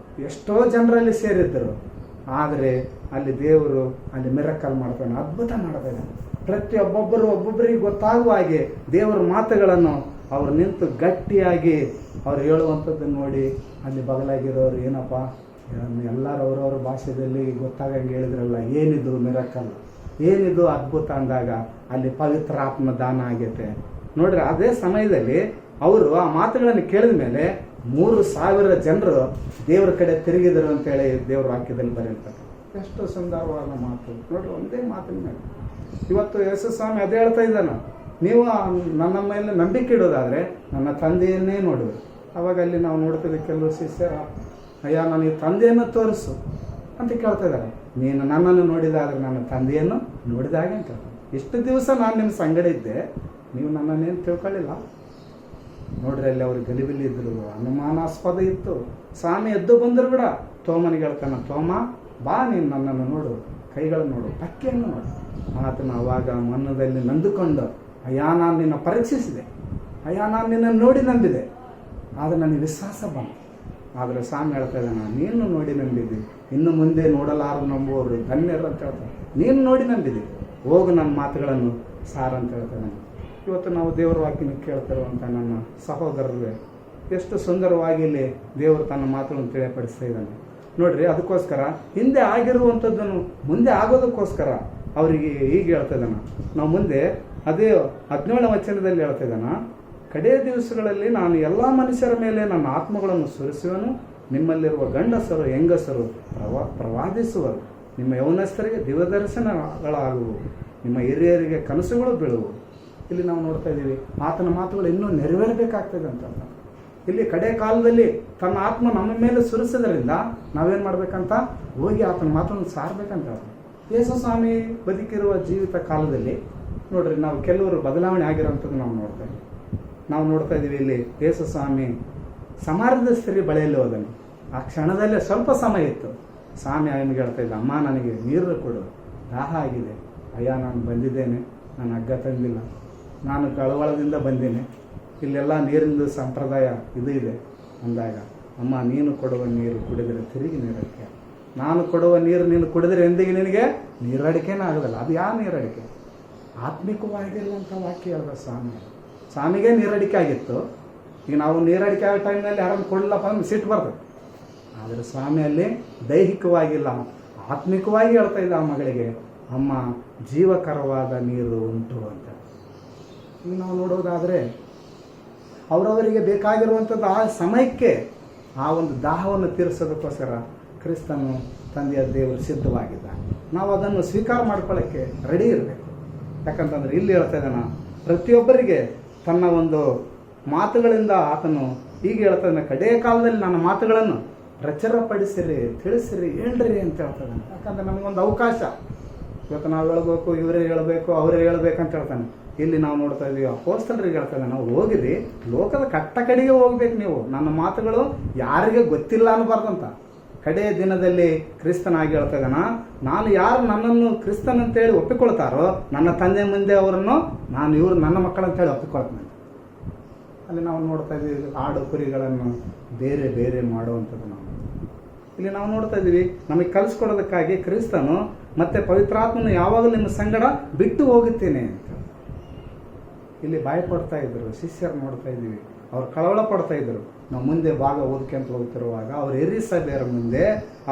[SPEAKER 1] ಎಷ್ಟೋ ಜನರಲ್ಲಿ ಸೇರಿದ್ದರು, ಆದರೆ ಅಲ್ಲಿ ದೇವರು ಅಲ್ಲಿ ಮಿರಕಲ್ ಮಾಡ್ತಾನೆ, ಅದ್ಭುತ ಮಾಡ್ತಾನೆ. ಒಬ್ಬೊಬ್ಬರಿಗೆ ಗೊತ್ತಾಗುವ ಹಾಗೆ ದೇವರ ಮಾತುಗಳನ್ನು ಅವ್ರು ನಿಂತು ಗಟ್ಟಿಯಾಗಿ ಅವ್ರು ಹೇಳುವಂಥದ್ದನ್ನು ನೋಡಿ ಅಲ್ಲಿ ಬಗಲಾಗಿರೋರು ಏನಪ್ಪ ಎಲ್ಲರೂ ಅವ್ರವ್ರ ಭಾಷೆಯಲ್ಲಿ ಗೊತ್ತಾಗಂಗೆ ಹೇಳಿದ್ರಲ್ಲ, ಏನಿದು ಮಿರಕಲ್, ಏನಿದು ಅದ್ಭುತ ಅಂದಾಗ ಅಲ್ಲಿ ಪವಿತ್ರಾತ್ಮ ದಾನ ಆಗೈತೆ ನೋಡ್ರಿ. ಅದೇ ಸಮಯದಲ್ಲಿ ಅವರು ಆ ಮಾತುಗಳನ್ನು ಕೇಳಿದ ಮೇಲೆ 3,000 ಜನರು ದೇವರ ಕಡೆ ತಿರುಗಿದರು ಅಂತೇಳಿ ದೇವರ ವಾಕ್ಯದಲ್ಲಿ ಬರೀತಾರೆ. ಎಷ್ಟು ಸುಂದರವಾದ ಮಾತು ನೋಡ್ರಿ, ಒಂದೇ ಮಾತಿನ ಮೇಲೆ. ಇವತ್ತು ಯೇಸು ಸ್ವಾಮಿ ಅದೇ ಹೇಳ್ತಾ ಇದ್ದಾನ, ನೀವು ನನ್ನ ಮೇಲೆ ನಂಬಿಕೆ ಇಡೋದಾದರೆ ನನ್ನ ತಂದೆಯನ್ನೇ ನೋಡುವೆ. ಅವಾಗ ಅಲ್ಲಿ ನಾವು ನೋಡ್ತಿದ್ದೆ ಕೆಲವು ಶಿಷ್ಯರ, ಅಯ್ಯ ನನಗೆ ತಂದೆಯನ್ನು ತೋರಿಸು ಅಂತ ಕೇಳ್ತಾ ಇದ್ದಾರೆ. ನೀನು ನನ್ನನ್ನು ನೋಡಿದಾದರೆ ನನ್ನ ತಂದೆಯನ್ನು ನೋಡಿದಾಗೆ ಅಂತ. ಇಷ್ಟು ದಿವಸ ನಾನು ನಿಮ್ಮ ಸಂಗಡ ಇದ್ದೆ, ನೀವು ನನ್ನನ್ನೇನು ತಿಳ್ಕೊಳ್ಳಿಲ್ಲ ನೋಡ್ರಿ. ಅಲ್ಲಿ ಅವ್ರು ಗಲಿಬಿಲಿದ್ರು, ಅನುಮಾನಾಸ್ಪದ ಇತ್ತು. ಸ್ವಾಮಿ ಎದ್ದು ಬಂದರು ಬಿಡ, ತೋಮನಿಗೆ ಹೇಳ್ತಾನೆ, ತೋಮ ಬಾ ನೀನು ನನ್ನನ್ನು ನೋಡು, ಕೈಗಳನ್ನು ನೋಡು, ಪಕ್ಕೆಯನ್ನು ನೋಡು. ಆತನ ಅವಾಗ ಮನದಲ್ಲಿ ನಂದುಕೊಂಡು, ಅಯ್ಯ ನಾನು ನಿನ್ನ ಪರೀಕ್ಷಿಸಿದೆ, ಅಯ್ಯ ನಾನು ನಿನ್ನನ್ನು ನೋಡಿ ನಂಬಿದೆ, ಆದರೆ ನನಗೆ ವಿಶ್ವಾಸ ಬಂತು. ಆದರೆ ಸ್ವಾಮಿ ಹೇಳ್ತಾ ಇದ್ದಾನೆ, ನೀನು ನೋಡಿ ನಂಬಿದ್ದಿ, ಇನ್ನು ಮುಂದೆ ನೋಡಲಾರು ನಂಬುವವರು ಧನ್ಯರು ಅಂತ ಹೇಳ್ತಾರೆ. ನೀನು ನೋಡಿ ನಂಬಿದ್ದಿ, ಹೋಗು ನನ್ನ ಮಾತುಗಳನ್ನು ಸಾರ ಅಂತ ಹೇಳ್ತಾನೆ. ಇವತ್ತು ನಾವು ದೇವರ ವಾಕ್ಯನ ಕೇಳ್ತಿರುವಂಥ ನನ್ನ ಸಹೋದರರೇ, ಎಷ್ಟು ಸುಂದರವಾಗಿ ಇಲ್ಲಿ ದೇವರು ತನ್ನ ಮಾತುಗಳನ್ನು ತಿಳಿಯಪಡಿಸ್ತಾ ಇದ್ದಾನೆ ನೋಡ್ರಿ. ಅದಕ್ಕೋಸ್ಕರ ಹಿಂದೆ ಆಗಿರುವಂಥದ್ದನ್ನು ಮುಂದೆ ಆಗೋದಕ್ಕೋಸ್ಕರ ಅವರಿಗೆ ಹೀಗೆ ಹೇಳ್ತಾ ಇದ್ದಾನೆ. ನಾವು ಮುಂದೆ ಅದೇ 17ನೇ ವಚನದಲ್ಲಿ ಹೇಳ್ತಾ ಇದ್ದಾನ, ಕಡೆಯ ದಿವಸಗಳಲ್ಲಿ ನಾನು ಎಲ್ಲ ಮನುಷ್ಯರ ಮೇಲೆ ನನ್ನ ಆತ್ಮಗಳನ್ನು ಸುರಿಸುವನು, ನಿಮ್ಮಲ್ಲಿರುವ ಗಂಡಸರು ಹೆಂಗಸರು ಪ್ರವಾದಿಸುವರು, ನಿಮ್ಮ ಯೌವನಸ್ಥರಿಗೆ ದಿವ್ಯದರ್ಶನಗಳಾಗುವು, ನಿಮ್ಮ ಹಿರಿಯರಿಗೆ ಕನಸುಗಳು ಬೀಳುವು. ಇಲ್ಲಿ ನಾವು ನೋಡ್ತಾ ಇದ್ದೀವಿ ಆತನ ಮಾತುಗಳು ಇನ್ನೂ ನೆರವೇರಬೇಕಾಗ್ತದೆ ಅಂತ. ಇಲ್ಲಿ ಕಡೆ ಕಾಲದಲ್ಲಿ ತನ್ನ ಆತ್ಮ ನಮ್ಮ ಮೇಲೆ ಸುರಿಸೋದ್ರಿಂದ ನಾವೇನು ಮಾಡ್ಬೇಕಂತ ಹೋಗಿ ಆತನ ಮಾತನ್ನು ಸಾರಬೇಕಂತ. ಯೇಸು ಸ್ವಾಮಿ ಬದುಕಿರುವ ಜೀವಿತ ಕಾಲದಲ್ಲಿ ನೋಡ್ರಿ, ನಾವು ಕೆಲವರು ಬದಲಾವಣೆ ಆಗಿರೋಂಥದ್ದು ನಾವು ನೋಡ್ತಾ ಇದ್ದೀವಿ. ಇಲ್ಲಿ ಯೇಸು ಸ್ವಾಮಿ ಸಮಾರ್ಯದ ಸ್ತ್ರೀ ಬಳಿಯಲ್ಲಿ ಹೋದನು. ಆ ಕ್ಷಣದಲ್ಲೇ ಸ್ವಲ್ಪ ಸಮಯ ಇತ್ತು. ಸ್ವಾಮಿ ಅವನಿಗೆ ಹೇಳ್ತಾ ಇದ್ದ, ಅಮ್ಮ ನನಗೆ ನೀರು ಕೊಡು, ದಾಹ ಆಗಿದೆ. ಅಯ್ಯ ನಾನು ಬಂದಿದ್ದೇನೆ, ನಾನು ಹಗ್ಗ ತಂದಿಲ್ಲ, ನಾನು ಕಳವಳದಿಂದ ಬಂದೇನೆ, ಇಲ್ಲೆಲ್ಲ ನೀರಿಂದು ಸಂಪ್ರದಾಯ ಇದು ಇದೆ ಅಂದಾಗ, ಅಮ್ಮ ನೀನು ಕೊಡುವ ನೀರು ಕುಡಿದರೆ ತಿರುಗಿ ನೀರಡಿಕೆ, ನಾನು ಕೊಡುವ ನೀರು ನೀನು ಕುಡಿದ್ರೆ ಎಂದಿಗೆ ನಿನಗೆ ನೀರಡಿಕೆನೇ ಆಗೋದಲ್ಲ. ಅದು ಯಾವ ನೀರಡಿಕೆ? ಆತ್ಮಿಕವಾಗಿರುವಂಥ ವಾಕ್ಯ ಹೇಳಿದ ಸ್ವಾಮಿಗೆ ನೀರಡಿಕೆ ಆಗಿತ್ತು. ಈಗ ನಾವು ನೀರಡಿಕೆ ಆಗೋ ಟೈಮ್ನಲ್ಲಿ ಯಾರನ್ನು ಕೊಡಲಪ್ಪ ಅಂದ್ರೆ ಸಿಟ್ಟು ಬರ್ತದೆ. ಆದರೆ ಸ್ವಾಮಿಯಲ್ಲಿ ದೈಹಿಕವಾಗಿಲ್ಲ, ಆತ್ಮಿಕವಾಗಿ ಹೇಳ್ತಾ ಇದ್ದ ಆ ಮಗಳಿಗೆ, ಅಮ್ಮ ಜೀವಕರವಾದ ನೀರು ಉಂಟು ಅಂತ. ಈಗ ನಾವು ನೋಡೋದಾದರೆ ಅವರವರಿಗೆ ಬೇಕಾಗಿರುವಂಥದ್ದು ಆ ಸಮಯಕ್ಕೆ ಆ ಒಂದು ದಾಹವನ್ನು ತೀರಿಸೋದಕ್ಕೋಸ್ಕರ ಕ್ರಿಸ್ತನು ತಂದೆಯ ದೇವರು ಸಿದ್ಧವಾಗಿದ್ದ. ನಾವು ಅದನ್ನು ಸ್ವೀಕಾರ ಮಾಡ್ಕೊಳ್ಳೋಕ್ಕೆ ರೆಡಿ ಇರಬೇಕು. ಯಾಕಂತಂದರೆ ಇಲ್ಲಿ ಹೇಳ್ತಾ ಇದ್ದಾನ, ಪ್ರತಿಯೊಬ್ಬರಿಗೆ ತನ್ನ ಒಂದು ಮಾತುಗಳಿಂದ ಆತನು ಹೀಗೆ ಹೇಳ್ತಾ ಇದ್ದಾನೆ, ಕಡೆಯ ಕಾಲದಲ್ಲಿ ನನ್ನ ಮಾತುಗಳನ್ನು ಪ್ರಚಾರಪಡಿಸಿರಿ, ತಿಳಿಸಿರಿ, ಹೇಳ್ರಿ ಅಂತ ಹೇಳ್ತಾನೆ. ಯಾಕಂದರೆ ನಮಗೊಂದು ಅವಕಾಶ, ಇವತ್ತು ನಾವು ಹೇಳ್ಬೇಕು, ಇವರೇ ಹೇಳಬೇಕು, ಅವರೇ ಹೇಳ್ಬೇಕಂತ ಹೇಳ್ತಾನೆ. ಇಲ್ಲಿ ನಾವು ನೋಡ್ತಾ ಇದ್ದೀವಿ ಅಪೊಸ್ತಲರಿಗೆ ಹೇಳ್ತಾ ಇದ್ದಾನೆ, ನಾವು ಹೋಗಿರಿ ಲೋಕದ ಕಟ್ಟ ಕಡೆಗೆ ಹೋಗ್ಬೇಕು, ನೀವು ನನ್ನ ಮಾತುಗಳು ಯಾರಿಗೆ ಗೊತ್ತಿಲ್ಲ ಅನ್ನಬಾರ್ದಂತ. ಕಡೆಯ ದಿನದಲ್ಲಿ ಕ್ರಿಸ್ತನಾಗಿ ಹೇಳ್ತಾ ಇದ್ದಾನ, ನಾನು ಯಾರು ನನ್ನನ್ನು ಕ್ರಿಸ್ತನ್ ಅಂತೇಳಿ ಒಪ್ಪಿಕೊಳ್ತಾರೋ ನನ್ನ ತಂದೆ ಮುಂದೆ ಅವರನ್ನು ನಾನು ಇವರು ನನ್ನ ಮಕ್ಕಳಂತೇಳಿ ಒಪ್ಪಿಕೊಳ್ತೇನೆ. ಅಲ್ಲಿ ನಾವು ನೋಡ್ತಾ ಇದ್ದೀವಿ ಆಡು ಕುರಿಗಳನ್ನು ಬೇರೆ ಬೇರೆ ಮಾಡುವಂಥದ್ದು. ಇಲ್ಲಿ ನಾವು ನೋಡ್ತಾ ಇದ್ದೀವಿ ನಮಗೆ ಕಲಿಸ್ಕೊಡೋದಕ್ಕಾಗಿ ಕ್ರಿಸ್ತನು ಮತ್ತೆ ಪವಿತ್ರಾತ್ಮನು ಯಾವಾಗಲೂ ನಿಮ್ಮ ಸಂಗಡ ಬಿಟ್ಟು ಹೋಗುತ್ತೇನೆ ಅಂತ ಇಲ್ಲಿ ಭಯಪಡ್ತಾ ಇದ್ರು. ಶಿಷ್ಯರು ನೋಡ್ತಾ ಇದ್ದೀವಿ, ಅವ್ರು ಕಳವಳ ಪಡ್ತಾ ಇದ್ರು. ನಾವು ಮುಂದೆ ಭಾಗ ಓದ್ಕೊಂತ ಹೋಗ್ತಿರುವಾಗ ಅವ್ರು ಹಿರಿಯ ಸಭೆಯರ ಮುಂದೆ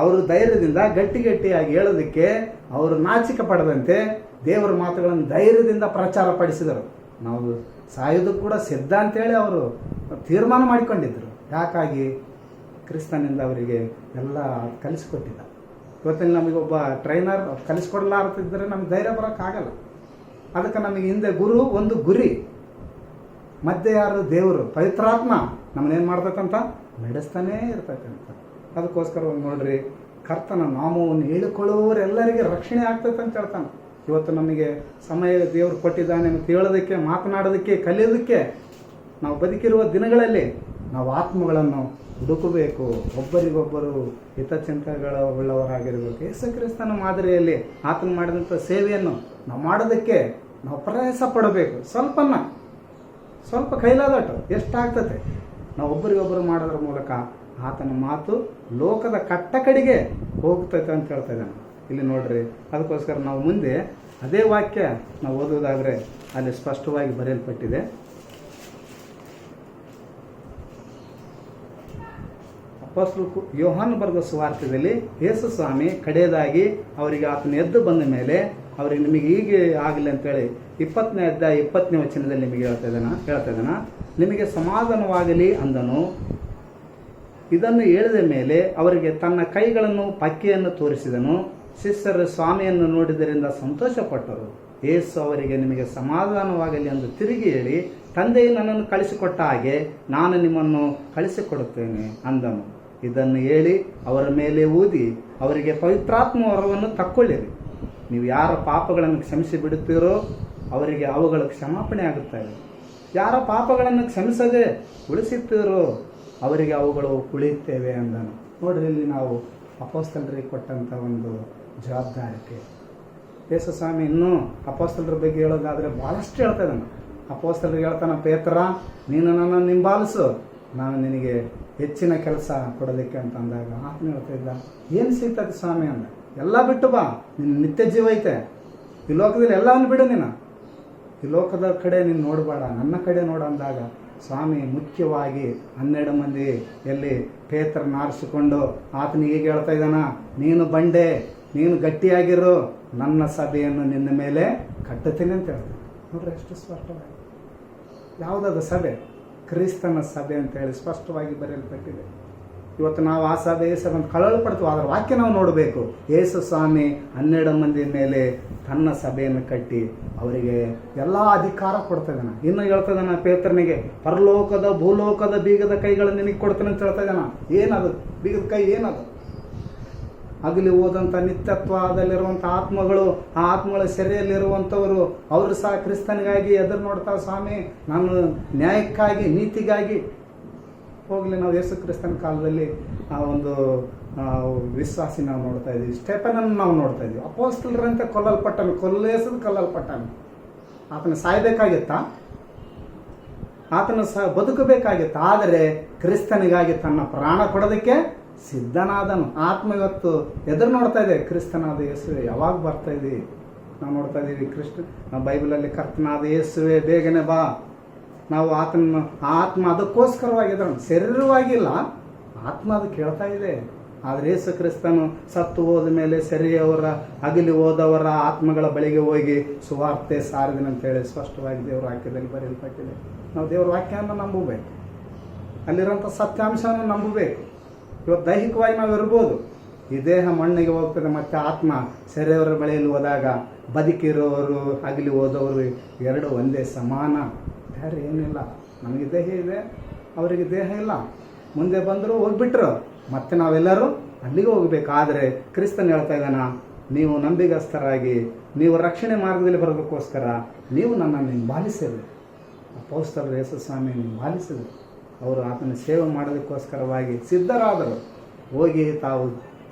[SPEAKER 1] ಅವರು ಧೈರ್ಯದಿಂದ ಗಟ್ಟಿಯಾಗಿ ಹೇಳೋದಕ್ಕೆ ಅವರು ನಾಚಿಕೆ ಪಡದಂತೆ ದೇವರ ಮಾತುಗಳನ್ನು ಧೈರ್ಯದಿಂದ ಪ್ರಚಾರ ಪಡಿಸಿದರು. ನಾವು ಸಾಯೋದಕ್ಕೆ ಕೂಡ ಸಿದ್ಧ ಅಂತೇಳಿ ಅವರು ತೀರ್ಮಾನ ಮಾಡಿಕೊಂಡಿದ್ರು. ಯಾಕಾಗಿ ಕ್ರಿಸ್ತನಿಂದ ಅವರಿಗೆ ಎಲ್ಲ ಕಲಿಸ್ಕೊಟ್ಟಿದ್ದ. ಇವತ್ತಿನ ನಮಗೊಬ್ಬ ಟ್ರೈನರ್ ಕಲಿಸ್ಕೊಡ್ಲಾರ್ತಿದ್ರೆ ನಮ್ಗೆ ಧೈರ್ಯ ಬರೋಕ್ಕಾಗಲ್ಲ. ಅದಕ್ಕೆ ನಮಗೆ ಹಿಂದೆ ಗುರು ಒಂದು ಗುರಿ, ಮಧ್ಯೆ ಯಾರು ದೇವರು ಪವಿತ್ರಾತ್ಮ ನಮ್ಮನ್ನೇನು ಮಾಡ್ತಕ್ಕಂಥ ನಡೆಸ್ತಾನೇ ಇರ್ತಕ್ಕಂಥ. ಅದಕ್ಕೋಸ್ಕರ ನೋಡ್ರಿ, ಕರ್ತನ ನಾಮವನ್ನು ಹೇಳಿಕೊಳ್ಳುವವರೆಲ್ಲರಿಗೆ ರಕ್ಷಣೆ ಆಗ್ತೈತೆ ಅಂತ ಹೇಳ್ತಾನೆ. ಇವತ್ತು ನಮಗೆ ಸಮಯ ದೇವರು ಕೊಟ್ಟಿದ್ದಾನೆ ಅಂತ ಹೇಳೋದಕ್ಕೆ, ಮಾತನಾಡೋದಕ್ಕೆ, ಕಲಿಯೋದಕ್ಕೆ. ನಾವು ಬದುಕಿರುವ ದಿನಗಳಲ್ಲಿ ನಾವು ಆತ್ಮಗಳನ್ನು ಹುಡುಕಬೇಕು, ಒಬ್ಬರಿಗೊಬ್ಬರು ಹಿತಚಿಂತನೆಗಳ ಉಳ್ಳವರಾಗಿರಬೇಕು. ಯೇಸು ಕ್ರಿಸ್ತನ ಮಾದರಿಯಲ್ಲಿ ಆತನ ಮಾಡಿದಂಥ ಸೇವೆಯನ್ನು ನಾವು ಮಾಡೋದಕ್ಕೆ ನಾವು ಪ್ರಯಾಸ ಪಡಬೇಕು. ಸ್ವಲ್ಪ ಕೈಲಾದಟ್ಟು ಎಷ್ಟಾಗ್ತದೆ ನಾವು ಒಬ್ಬರಿಗೊಬ್ಬರು ಮಾಡೋದ್ರ ಮೂಲಕ ಆತನ ಮಾತು ಲೋಕದ ಕಟ್ಟ ಕಡೆಗೆ ಹೋಗ್ತೈತೆ ಅಂತ ಹೇಳ್ತಾ ಇದ್ದಾನೆ ಇಲ್ಲಿ ನೋಡ್ರಿ. ಅದಕ್ಕೋಸ್ಕರ ನಾವು ಮುಂದೆ ಅದೇ ವಾಕ್ಯ ನಾವು ಓದುವುದಾದರೆ ಅಲ್ಲಿ ಸ್ಪಷ್ಟವಾಗಿ ಬರೆಯಲ್ಪಟ್ಟಿದೆ. ಅಪೊಸ್ತಲ ಯೋಹಾನ ಬರೆದ ಸುವಾರ್ತೆಯಲ್ಲಿ ಯೇಸು ಸ್ವಾಮಿ ಕಡೆಯದಾಗಿ ಅವರಿಗೆ ಆತನ ಎದ್ದು ಬಂದ ಮೇಲೆ ಅವರಿಗೆ ನಿಮಗೆ ಹೀಗೆ ಆಗಲಿ ಅಂತೇಳಿ 20ನೇ ಅಧ್ಯಾಯ 20ನೇ ವಚನದಲ್ಲಿ ನಿಮಗೆ ಹೇಳ್ತಾ ಇದ್ದಾನ ನಿಮಗೆ ಸಮಾಧಾನವಾಗಲಿ ಅಂದನು. ಇದನ್ನು ಹೇಳಿದ ಮೇಲೆ ಅವರಿಗೆ ತನ್ನ ಕೈಗಳನ್ನು ಪಕ್ಕೆಯನ್ನು ತೋರಿಸಿದನು. ಶಿಷ್ಯರು ಸ್ವಾಮಿಯನ್ನು ನೋಡಿದ್ದರಿಂದ ಸಂತೋಷಪಟ್ಟರು. ಯೇಸು ಅವರಿಗೆ ನಿಮಗೆ ಸಮಾಧಾನವಾಗಲಿ ಎಂದು ತಿರುಗಿ ಹೇಳಿ, ತಂದೆಯು ನನ್ನನ್ನು ಕಳಿಸಿಕೊಟ್ಟ ಹಾಗೆ ನಾನು ನಿಮ್ಮನ್ನು ಕಳಿಸಿಕೊಡುತ್ತೇನೆ ಅಂದನು. ಇದನ್ನು ಹೇಳಿ ಅವರ ಮೇಲೆ ಊದಿ ಅವರಿಗೆ ಪವಿತ್ರಾತ್ಮ ವರವನ್ನು ತಕ್ಕೊಳ್ಳಿರಿ. ನೀವು ಯಾರ ಪಾಪಗಳನ್ನು ಕ್ಷಮಿಸಿ ಬಿಡುತ್ತೀರೋ ಅವರಿಗೆ ಅವುಗಳ ಕ್ಷಮಾಪಣೆ ಆಗುತ್ತವೆ. ಯಾರ ಪಾಪಗಳನ್ನು ಕ್ಷಮಿಸದೆ ಉಳಿಸುತ್ತೀರೋ ಅವರಿಗೆ ಅವುಗಳು ಉಳಿಯುತ್ತೇವೆ ಅಂದನು. ನೋಡ್ರಿ, ಇಲ್ಲಿ ನಾವು ಅಪೊಸ್ತಲರಿಗೆ ಕೊಟ್ಟಂಥ ಒಂದು ಜವಾಬ್ದಾರಿಕೆ. ಯೇಸು ಸ್ವಾಮಿ ಇನ್ನೂ ಅಪೊಸ್ತಲರ ಬಗ್ಗೆ ಹೇಳೋದಾದರೆ ಭಾಳಷ್ಟು ಹೇಳ್ತಾ ಇದ್ದಾನೆ. ಅಪೊಸ್ತಲರಿಗೆ ಹೇಳ್ತಾನೆ, ಪೇತ್ರ ನೀನು ನನ್ನನ್ನು ಹಿಂಬಾಲಿಸು, ನಾನು ನಿನಗೆ ಹೆಚ್ಚಿನ ಕೆಲಸ ಕೊಡೋದಕ್ಕೆ ಅಂತ ಅಂದಾಗ ಆತನ ಹೇಳ್ತಾ ಇದ್ದ, ಏನು ಸಿಗ್ತದೆ ಸ್ವಾಮಿ ಅಂದ, ಎಲ್ಲ ಬಿಟ್ಟು ಬಾ, ನಿನ್ನ ನಿತ್ಯ ಜೀವ ಐತೆ, ಈ ಲೋಕದಲ್ಲಿ ಎಲ್ಲವನ್ನು ಬಿಡು, ನೀನು ಈ ಲೋಕದ ಕಡೆ ನೀನು ನೋಡಬೇಡ, ನನ್ನ ಕಡೆ ನೋಡು ಅಂದಾಗ ಸ್ವಾಮಿ ಮುಖ್ಯವಾಗಿ 12 ಮಂದಿ ಎಲ್ಲಿ ಪೇತ್ರನ ಆರಿಸಿಕೊಂಡು ಆತನಿಗೆ ಹೀಗೆ ಹೇಳ್ತಾ ಇದ್ದಾನ, ನೀನು ಬಂಡೆ, ನೀನು ಗಟ್ಟಿಯಾಗಿರು, ನನ್ನ ಸಭೆಯನ್ನು ನಿನ್ನ ಮೇಲೆ ಕಟ್ಟುತ್ತೇನೆ ಅಂತ ಹೇಳ್ತಾನೆ. ನೋಡ್ರಿ ಎಷ್ಟು ಸ್ಪಷ್ಟವಾಗಿ, ಯಾವುದಾದ ಸಭೆ? ಕ್ರಿಸ್ತನ ಸಭೆ ಅಂತ ಹೇಳಿ ಸ್ಪಷ್ಟವಾಗಿ ಬರೆಯಲ್ಪಟ್ಟಿದೆ. ಇವತ್ತು ನಾವು ಆ ಸಭೆ ಈ ಸಭೆ ಅಂತ ಕಳವಳಪಡ್ತೀವಿ, ಅದರ ವಾಕ್ಯ ನಾವು ನೋಡಬೇಕು. ಯೇಸು ಸ್ವಾಮಿ 12 ಮಂದಿ ಮೇಲೆ ತನ್ನ ಸಭೆಯನ್ನು ಕಟ್ಟಿ ಅವರಿಗೆ ಎಲ್ಲ ಅಧಿಕಾರ ಕೊಡ್ತಾ ಇದ್ದಾನೆ. ಇನ್ನು ಹೇಳ್ತಾ ಇದ್ದಾನೆ ಪೇತ್ರನಿಗೆ, ಪರಲೋಕದ ಭೂಲೋಕದ ಬೀಗದ ಕೈಗಳನ್ನು ನಿನಗೆ ಕೊಡ್ತಾನೆ ಅಂತ ಹೇಳ್ತಾ ಇದ್ದಾನ. ಏನದು ಬೀಗದ ಕೈ? ಏನದು? ಆಗಲಿ ಹೋದಂಥ ನಿತ್ಯತ್ವದಲ್ಲಿರುವಂಥ ಆತ್ಮಗಳು, ಆ ಆತ್ಮಗಳ ಸೆರೆಯಲ್ಲಿರುವಂಥವರು, ಅವರು ಸಹ ಕ್ರಿಸ್ತನಿಗಾಗಿ ಎದುರು ನೋಡ್ತಾರೆ. ಸ್ವಾಮಿ, ನಾನು ನ್ಯಾಯಕ್ಕಾಗಿ ನೀತಿಗಾಗಿ ಹೋಗಲಿ. ನಾವು ಯೇಸು ಕ್ರಿಸ್ತನ ಕಾಲದಲ್ಲಿ ಆ ಒಂದು ವಿಶ್ವಾಸಿ ನಾವು ನೋಡ್ತಾ ಇದ್ದೀವಿ. ಸ್ಟೆಫನನ್ನು ನಾವು ನೋಡ್ತಾ ಇದ್ದೀವಿ. ಅಪೊಸ್ತಲರಂತೆ ಕೊಲ್ಲಲ್ಪಟ್ಟನು. ಆತನ ಸಾಯಬೇಕಾಗಿತ್ತ? ಆತನ ಬದುಕಬೇಕಾಗಿತ್ತ? ಆದರೆ ಕ್ರಿಸ್ತನಿಗಾಗಿ ತನ್ನ ಪ್ರಾಣ ಕೊಡೋದಕ್ಕೆ ಸಿದ್ಧನಾದನು. ಆತ್ಮ ಇವತ್ತು ಎದುರು ನೋಡ್ತಾ ಇದೆ. ಕ್ರಿಸ್ತನಾದ ಯೇಸುವೆ ಯಾವಾಗ ಬರ್ತಾ ಇದ್ದೀವಿ? ನಾವು ನೋಡ್ತಾ ಇದ್ದೀವಿ ನಾವು ಬೈಬಲಲ್ಲಿ ಕರ್ತನಾದ ಯೇಸುವೆ ಬೇಗನೆ ಬಾ. ನಾವು ಆತ್ಮ ಅದಕ್ಕೋಸ್ಕರವಾಗಿದ್ದ, ಶರೀರವಾಗಿಲ್ಲ, ಆತ್ಮ ಅದು ಕೇಳ್ತಾ ಇದೆ. ಆದರೆ ಯೇಸು ಕ್ರಿಸ್ತನು ಸತ್ತು ಹೋದ ಮೇಲೆ ಸೆರೆಯವರ ಅಗಲಿ ಹೋದವರ ಆತ್ಮಗಳ ಬಳಿಗೆ ಹೋಗಿ ಸುವಾರ್ತೆ ಸಾರಿದನು ಅಂತೇಳಿ ಸ್ಪಷ್ಟವಾಗಿ ದೇವರ ವಾಕ್ಯದಲ್ಲಿ ಬರೆಯಲ್ಪಟ್ಟಿದೆ. ನಾವು ದೇವರ ವಾಕ್ಯವನ್ನು ನಂಬಬೇಕು, ಅಲ್ಲಿರೋಂಥ ಸತ್ಯಾಂಶವನ್ನು ನಂಬಬೇಕು. ಇವತ್ತು ದೈಹಿಕವಾಗಿ ನಾವು ಇರ್ಬೋದು, ಈ ದೇಹ ಮಣ್ಣಿಗೆ ಹೋಗ್ತದೆ, ಮತ್ತು ಆತ್ಮ ಸೆರೆಯವರ ಬಳಿಯಲ್ಲಿ ಹೋದಾಗ ಬದುಕಿರೋರು ಅಗಲಿ ಹೋದವರು ಎರಡು ಒಂದೇ ಸಮಾನ, ಬೇರೆ ಏನಿಲ್ಲ. ನಮಗೆ ದೇಹ ಇದೆ, ಅವರಿಗೆ ದೇಹ ಇಲ್ಲ. ಮುಂದೆ ಬಂದರು, ಹೋಗ್ಬಿಟ್ರು, ಮತ್ತೆ ನಾವೆಲ್ಲರೂ ಅಲ್ಲಿಗೆ ಹೋಗಬೇಕಾದ್ರೆ ಕ್ರಿಸ್ತನ್ ಹೇಳ್ತಾ ಇದ್ದಾನ, ನೀವು ನಂಬಿಗಸ್ತರಾಗಿ ನೀವು ರಕ್ಷಣೆ ಮಾರ್ಗದಲ್ಲಿ ಬರೋದಕ್ಕೋಸ್ಕರ ನೀವು ನನ್ನನ್ನು ಹಿಂಬಾಲಿಸಿರಿ. ಅಪೊಸ್ತಲರು ಯೇಸು ಸ್ವಾಮಿಯನ್ನು ಹಿಂಬಾಲಿಸಿದರು. ಅವರು ಆತನ ಸೇವೆ ಮಾಡೋದಕ್ಕೋಸ್ಕರವಾಗಿ ಸಿದ್ಧರಾದರು. ಹೋಗಿ ತಾವು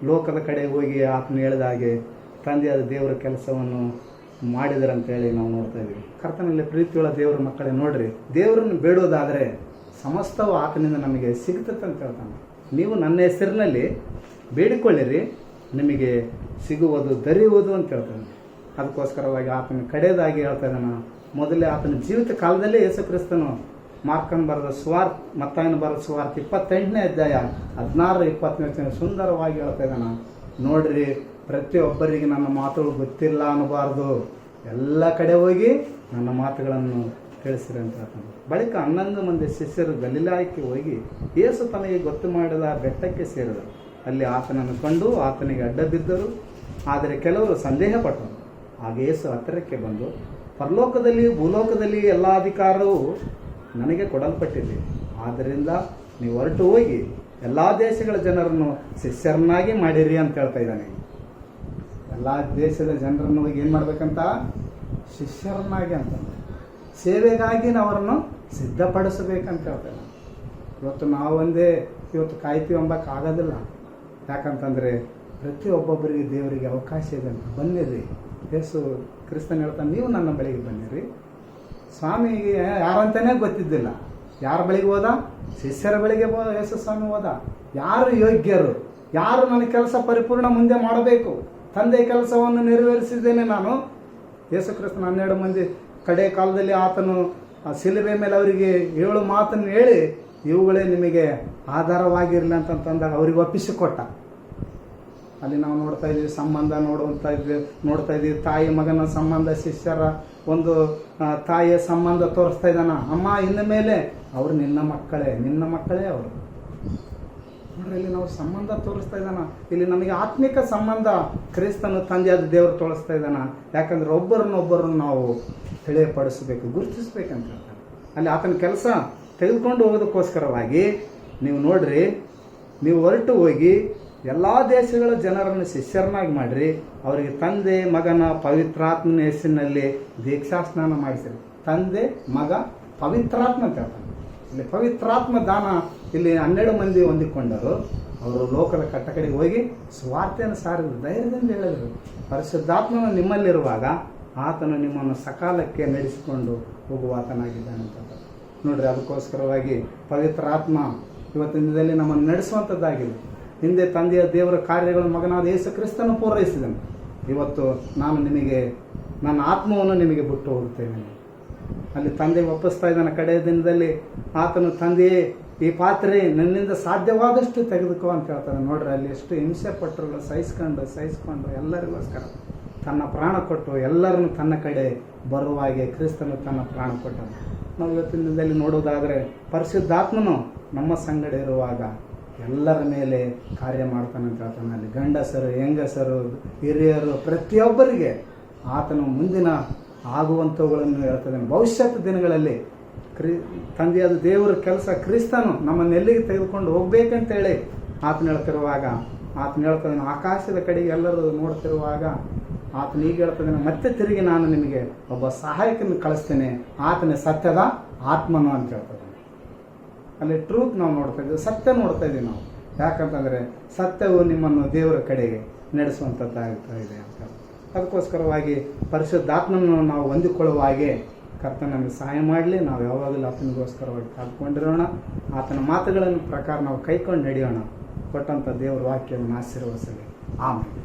[SPEAKER 1] ಲೋಕದ ಕಡೆ ಹೋಗಿ ಆತನ ಹೇಳಿದ ಹಾಗೆ ತಂದೆಯಾದ ದೇವರ ಕೆಲಸವನ್ನು ಮಾಡಿದರಂತೇಳಿ ನಾವು ನೋಡ್ತಾ ಇದ್ದೀವಿ. ಕರ್ತನಲ್ಲಿ ಪ್ರೀತಿಯುಳ್ಳ ದೇವರ ಮಕ್ಕಳೇ, ನೋಡ್ರಿ, ದೇವರನ್ನು ಬೇಡೋದಾದರೆ ಸಮಸ್ತವು ಆತನಿಂದ ನಮಗೆ ಸಿಗ್ತದೆ ಅಂತ ಹೇಳ್ತಾನೆ. ನೀವು ನನ್ನ ಹೆಸರಿನಲ್ಲಿ ಬೇಡಿಕೊಳ್ಳಿರಿ, ನಿಮಗೆ ಸಿಗುವುದು ದೊರೆಯುವುದು ಅಂತ ಹೇಳ್ತಾನೆ. ಅದಕ್ಕೋಸ್ಕರವಾಗಿ ಆತನ ಕಡೆಯದಾಗಿ ಹೇಳ್ತಾ ಇದ್ದಾನೆ. ಮೊದಲೇ ಆತನ ಜೀವಿತ ಕಾಲದಲ್ಲೇ ಯೇಸು ಕ್ರಿಸ್ತನು ಮಾರ್ಕನ್ ಬರೆದ ಮತ್ತಾಯನ ಬರೆದ ಸುವಾರ್ತೆ 28ನೇ ಅಧ್ಯಾಯ 16-20 ಸುಂದರವಾಗಿ ಹೇಳ್ತಾ ಇದ್ದಾನೆ. ನೋಡ್ರಿ, ಪ್ರತಿಯೊಬ್ಬರಿಗೆ ನನ್ನ ಮಾತುಗಳು ಗೊತ್ತಿಲ್ಲ ಅನ್ನಬಾರ್ದು, ಎಲ್ಲ ಕಡೆ ಹೋಗಿ ನನ್ನ ಮಾತುಗಳನ್ನು ತಿಳಿಸಿರಿ ಅಂತ ಹೇಳ್ತಾನೆ. ಬಳಿಕ 11 ಮಂದಿ ಶಿಷ್ಯರು ಗಲಿಲಾಯಕ್ಕೆ ಹೋಗಿ ಯೇಸು ತನಗೆ ಗೊತ್ತು ಮಾಡಿದ ಬೆಟ್ಟಕ್ಕೆ ಸೇರಿದರು. ಅಲ್ಲಿ ಆತನನ್ನು ಕಂಡು ಆತನಿಗೆ ಅಡ್ಡ ಬಿದ್ದರು. ಆದರೆ ಕೆಲವರು ಸಂದೇಹ ಪಟ್ಟರು. ಆಗ ಯೇಸು ಹತ್ತಿರಕ್ಕೆ ಬಂದು, ಪರಲೋಕದಲ್ಲಿ ಭೂಲೋಕದಲ್ಲಿ ಎಲ್ಲ ಅಧಿಕಾರವೂ ನನಗೆ ಕೊಡಲ್ಪಟ್ಟಿದೆ. ಆದ್ದರಿಂದ ನೀವು ಹೊರಟು ಹೋಗಿ ಎಲ್ಲ ದೇಶಗಳ ಜನರನ್ನು ಶಿಷ್ಯರನ್ನಾಗಿ ಮಾಡಿರಿ ಅಂತ ಹೇಳ್ತಾ ಇದ್ದಾನೆ. ಎಲ್ಲ ದೇಶದ ಜನರನ್ನು ಹೋಗಿ ಏನು ಮಾಡ್ಬೇಕಂತ? ಶಿಷ್ಯರನ್ನಾಗಿ ಅಂತ, ಸೇವೆಗಾಗಿ ಅವರನ್ನು ಸಿದ್ಧಪಡಿಸಬೇಕಂತ ಹೇಳ್ತಾನೆ. ಇವತ್ತು ನಾವೊಂದೇ ಇವತ್ತು ಕಾಯ್ತೀವಿ ಅಂಬಕ್ಕಾಗೋದಿಲ್ಲ. ಯಾಕಂತಂದರೆ ಪ್ರತಿಯೊಬ್ಬೊಬ್ಬರಿಗೆ ದೇವರಿಗೆ ಅವಕಾಶ ಇದೆ ಅಂತ. ಬನ್ನಿರಿ, ಯೇಸು ಕ್ರಿಸ್ತನ್ ಹೇಳ್ತಾನೆ, ನೀವು ನನ್ನ ಬಳಿಗೆ ಬನ್ನಿರಿ. ಸ್ವಾಮಿಗೆ ಯಾರಂತಲೇ ಗೊತ್ತಿದ್ದಿಲ್ಲ, ಯಾರ ಬಳಿಗೆ ಹೋದ? ಶಿಷ್ಯರ ಬಳಿಗೆ ಯೇಸು ಸ್ವಾಮಿ ಹೋದ. ಯಾರು ಯೋಗ್ಯರು, ಯಾರು ನನ್ನ ಕೆಲಸ ಪರಿಪೂರ್ಣ ಮುಂದೆ ಮಾಡಬೇಕು, ತಂದೆ ಕೆಲಸವನ್ನು ನೆರವೇರಿಸಿದ್ದೇನೆ ನಾನು. ಯೇಸು ಕ್ರಿಸ್ತನ 12 ಮಂದಿ ಕಡೆ ಕಾಲದಲ್ಲಿ ಆತನು ಆ ಶಿಲುಬೆ ಮೇಲೆ ಅವರಿಗೆ 7 ಮಾತನ್ನು ಹೇಳಿ, ಇವುಗಳೇ ನಿಮಗೆ ಆಧಾರವಾಗಿರಲಿ ಅಂತಂದಾಗ ಅವ್ರಿಗೆ ಒಪ್ಪಿಸಿಕೊಟ್ಟ. ಅಲ್ಲಿ ನಾವು ನೋಡ್ತಾ ಇದ್ದೀವಿ, ಸಂಬಂಧ ನೋಡ್ತಾ ಇದ್ದೀವಿ. ತಾಯಿ ಮಗನ ಸಂಬಂಧ, ಶಿಷ್ಯರ ಒಂದು ತಾಯಿಯ ಸಂಬಂಧ ತೋರಿಸ್ತಾ ಇದ್ದಾನ. ಅಮ್ಮ ಇನ್ನು ಮೇಲೆ ಅವರು ನಿನ್ನ ಮಕ್ಕಳೇ ಅವರು. ನೋಡ್ರಿ, ಇಲ್ಲಿ ನಾವು ಸಂಬಂಧ ತೋರಿಸ್ತಾ ಇದ್ದಾನ. ಇಲ್ಲಿ ನಮಗೆ ಆತ್ಮಿಕ ಸಂಬಂಧ ಕ್ರಿಸ್ತನು ತಂದೆಯಾದ ದೇವರು ತೋರಿಸ್ತಾ ಇದ್ದಾನ. ಯಾಕಂದ್ರೆ ಒಬ್ಬರನ್ನೊಬ್ಬರನ್ನು ನಾವು ತಿಳಿಯಪಡಿಸಬೇಕು, ಗುರುತಿಸ್ಬೇಕಂತ ಹೇಳ್ತಾನೆ. ಅಲ್ಲಿ ಆತನ ಕೆಲಸ ತೆಗೆದುಕೊಂಡು ಹೋಗೋದಕ್ಕೋಸ್ಕರವಾಗಿ ನೀವು ನೋಡ್ರಿ, ನೀವು ಹೊರಟು ಹೋಗಿ ಎಲ್ಲ ದೇಶಗಳ ಜನರನ್ನು ಶಿಷ್ಯರನ್ನಾಗಿ ಮಾಡಿರಿ, ಅವರಿಗೆ ತಂದೆ ಮಗನ ಪವಿತ್ರಾತ್ಮನ ಹೆಸರಿನಲ್ಲಿ ದೀಕ್ಷಾಸ್ನಾನ ಮಾಡಿಸಿರಿ. ತಂದೆ ಮಗ ಪವಿತ್ರಾತ್ಮ ಅಂತ ಹೇಳ್ತಾನೆ. ಇಲ್ಲಿ ಪವಿತ್ರಾತ್ಮ ದಾನ ಇಲ್ಲಿ 12 ಮಂದಿ ಹೊಂದಿಕೊಂಡರು. ಅವರು ಲೋಕದ ಕಟ್ಟಕಡೆಗೆ ಹೋಗಿ ಸ್ವಾರ್ಥೆಯನ್ನು ಸಾರಿದ್ರು, ಧೈರ್ಯದಿಂದ ಹೇಳಿದರು, ಪರಿಶುದ್ಧಾತ್ಮನು ನಿಮ್ಮಲ್ಲಿರುವಾಗ ಆತನು ನಿಮ್ಮನ್ನು ಸಕಾಲಕ್ಕೆ ನಡೆಸಿಕೊಂಡು ಹೋಗುವಾತನಾಗಿದ್ದಾನೆ ಅಂತ. ನೋಡ್ರಿ, ಅದಕ್ಕೋಸ್ಕರವಾಗಿ ಪವಿತ್ರಾತ್ಮ ಇವತ್ತಿನ ದಿನದಲ್ಲಿ ನಮ್ಮನ್ನು ನಡೆಸುವಂಥದ್ದಾಗಿದೆ. ಹಿಂದೆ ತಂದೆಯ ದೇವರ ಕಾರ್ಯಗಳು ಮಗನಾದ ಯೇಸು ಕ್ರಿಸ್ತನು ಪೂರೈಸಿದನು. ಇವತ್ತು ನಾನು ನನ್ನ ಆತ್ಮವನ್ನು ನಿಮಗೆ ಬಿಟ್ಟು ಹೋಗುತ್ತೇನೆ. ಅಲ್ಲಿ ತಂದೆ ಒಪ್ಪಿಸ್ತಾ ಇದ್ದಾನೆ. ಕಡೆಯ ದಿನದಲ್ಲಿ ಆತನು, ತಂದೆಯೇ ಈ ಪಾತ್ರೆ ನನ್ನಿಂದ ಸಾಧ್ಯವಾದಷ್ಟು ತೆಗೆದುಕೋ ಅಂತ ಹೇಳ್ತಾನೆ. ನೋಡ್ರಿ, ಅಲ್ಲಿ ಎಷ್ಟು ಹಿಂಸೆ ಪಟ್ಟರು, ಸಹಿಸ್ಕೊಂಡು ಎಲ್ಲರಿಗೋಸ್ಕರ ತನ್ನ ಪ್ರಾಣ ಕೊಟ್ಟು ಎಲ್ಲರನ್ನು ತನ್ನ ಕಡೆ ಬರುವಾಗೆ ಕ್ರಿಸ್ತನು ತನ್ನ ಪ್ರಾಣ ಕೊಟ್ಟನು. ನಾವು ಇವತ್ತಿನ ದಿನದಲ್ಲಿ ನೋಡೋದಾದರೆ ಪರಿಶುದ್ಧಾತ್ಮನು ನಮ್ಮ ಸಂಗಡ ಇರುವಾಗ ಎಲ್ಲರ ಮೇಲೆ ಕಾರ್ಯ ಮಾಡ್ತಾನೆ ಅಂತ ಹೇಳ್ತಾನೆ. ಅಲ್ಲಿ ಗಂಡಸರು, ಹೆಂಗಸರು, ಹಿರಿಯರು, ಪ್ರತಿಯೊಬ್ಬರಿಗೆ ಆತನು ಮುಂದಿನ ಆಗುವಂಥವುಗಳನ್ನು ಹೇಳ್ತದೆ. ಭವಿಷ್ಯತ್ ದಿನಗಳಲ್ಲಿ ತಂದೆಯಾದ ದೇವರ ಕೆಲಸ ಕ್ರಿಸ್ತನು ನಮ್ಮನ್ನು ಎಲ್ಲಿಗೆ ತೆಗೆದುಕೊಂಡು ಹೋಗ್ಬೇಕಂತೇಳಿ ಆತನ ಹೇಳ್ತಿರುವಾಗ, ಆತನ ಹೇಳ್ತಾನೆ ಆಕಾಶದ ಕಡೆಗೆ ಎಲ್ಲರೂ ನೋಡ್ತಿರುವಾಗ ಆತನ ಈಗ ಹೇಳ್ತಾನೆ, ಮತ್ತೆ ತಿರುಗಿ ನಾನು ನಿಮಗೆ ಒಬ್ಬ ಸಹಾಯಕನ ಕಳಿಸ್ತೇನೆ, ಆತನೇ ಸತ್ಯದ ಆತ್ಮನು ಅಂತ ಹೇಳ್ತದೆ. ಅಲ್ಲಿ ಟ್ರೂತ್ ನಾವು ನೋಡ್ತಾ ಇದ್ದೀವಿ, ಸತ್ಯ ನೋಡ್ತಾ ಇದ್ದೀವಿ ನಾವು. ಯಾಕಂತಂದರೆ ಸತ್ಯವು ನಿಮ್ಮನ್ನು ದೇವರ ಕಡೆಗೆ ನಡೆಸುವಂಥದ್ದಾಗ್ತಾ ಇದೆ ಅಂತ. ಅದಕ್ಕೋಸ್ಕರವಾಗಿ ಪರಿಶುದ್ಧಾತ್ಮನನ್ನು ನಾವು ಹೊಂದಿಕೊಳ್ಳುವ ಹಾಗೆ ಕರ್ತನ ನಮಗೆ ಸಹಾಯ ಮಾಡಲಿ. ನಾವು ಯಾವಾಗಲೂ ಆತನಿಗೋಸ್ಕರವಾಗಿ ಕಾದ್ಕೊಂಡಿರೋಣ. ಆತನ ಮಾತುಗಳನ್ನು ಪ್ರಕಾರ ನಾವು ಕೈಕೊಂಡು ನಡೆಯೋಣ. ಕೊಟ್ಟಂಥ ದೇವರ ವಾಕ್ಯವನ್ನು ಆಶೀರ್ವದಿಸಲಿ. ಆಮೇಲೆ